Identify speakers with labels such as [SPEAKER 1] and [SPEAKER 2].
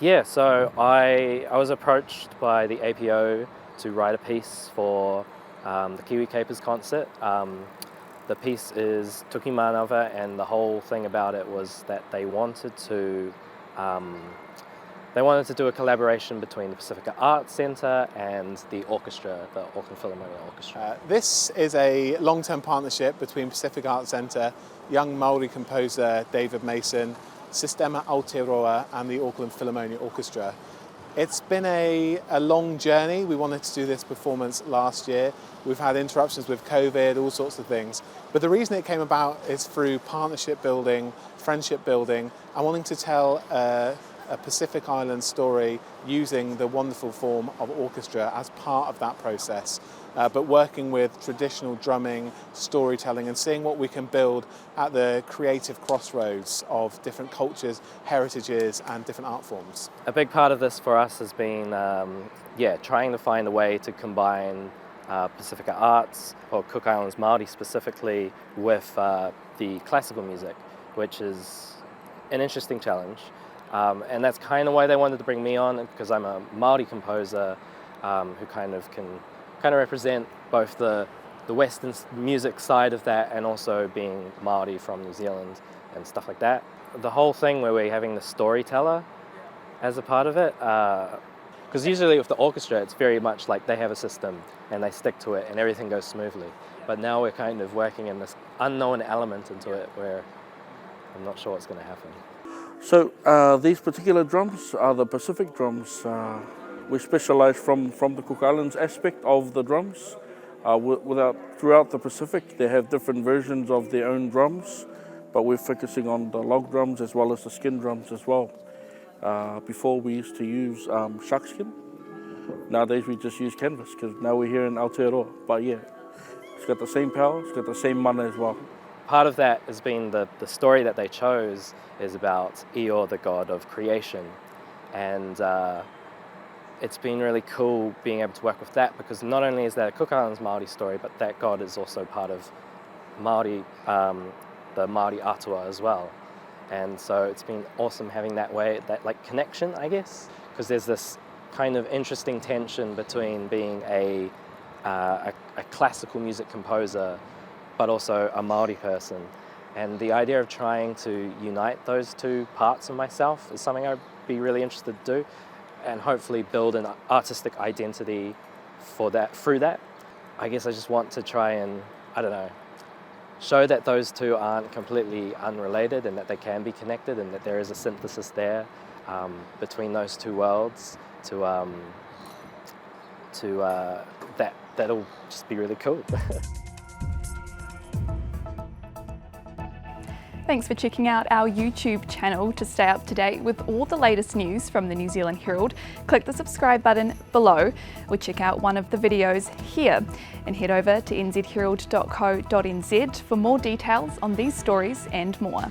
[SPEAKER 1] Yeah, so I was approached by the APO to write a piece for the Kiwi Capers concert. The piece is Tuki Manawa, and the whole thing about it was that they wanted to do a collaboration between the Pacifica Arts Centre and the orchestra, the Auckland Philharmonia Orchestra.
[SPEAKER 2] This is a long-term partnership between Pacific Arts Centre, young Māori composer David Mason, Sistema Aotearoa and the Auckland Philharmonia Orchestra. It's been a long journey. We wanted to do this performance last year. We've had interruptions with COVID, all sorts of things. But the reason it came about is through partnership building, friendship building, and wanting to tell a Pacific Island story using the wonderful form of orchestra as part of that process, but working with traditional drumming, storytelling, and seeing what we can build at the creative crossroads of different cultures, heritages, and different art forms.
[SPEAKER 1] A big part of this for us has been trying to find a way to combine Pacifica arts, or Cook Islands Māori specifically, with the classical music, which is an interesting challenge. And that's kind of why they wanted to bring me on, because I'm a Māori composer who kind of can represent both the Western music side of that and also being Māori from New Zealand and stuff like that. The whole thing where we're having the storyteller as a part of it, because usually with the orchestra it's very much like they have a system and they stick to it and everything goes smoothly. But now we're kind of working in this unknown element into it where I'm not sure what's going to happen.
[SPEAKER 3] So these particular drums are the Pacific drums. We specialise from the Cook Islands aspect of the drums. Throughout the Pacific, they have different versions of their own drums, but we're focusing on the log drums as well as the skin drums as well. Before we used to use shark skin. Nowadays we just use canvas because now we're here in Aotearoa. But yeah, it's got the same power, it's got the same mana as well.
[SPEAKER 1] Part of that has been the story that they chose is about Io, the god of creation. And it's been really cool being able to work with that, because not only is that a Cook Islands Māori story, but that god is also part of Māori, the Māori atua as well. And so it's been awesome having that like connection, I guess, because there's this kind of interesting tension between being a classical music composer but also a Māori person. And the idea of trying to unite those two parts of myself is something I'd be really interested to do, and hopefully build an artistic identity for that, through that. I guess I just want to try and, show that those two aren't completely unrelated and that they can be connected and that there is a synthesis there between those two worlds that'll just be really cool.
[SPEAKER 4] Thanks for checking out our YouTube channel. To stay up to date with all the latest news from the New Zealand Herald, click the subscribe button below or check out one of the videos here, and head over to nzherald.co.nz for more details on these stories and more.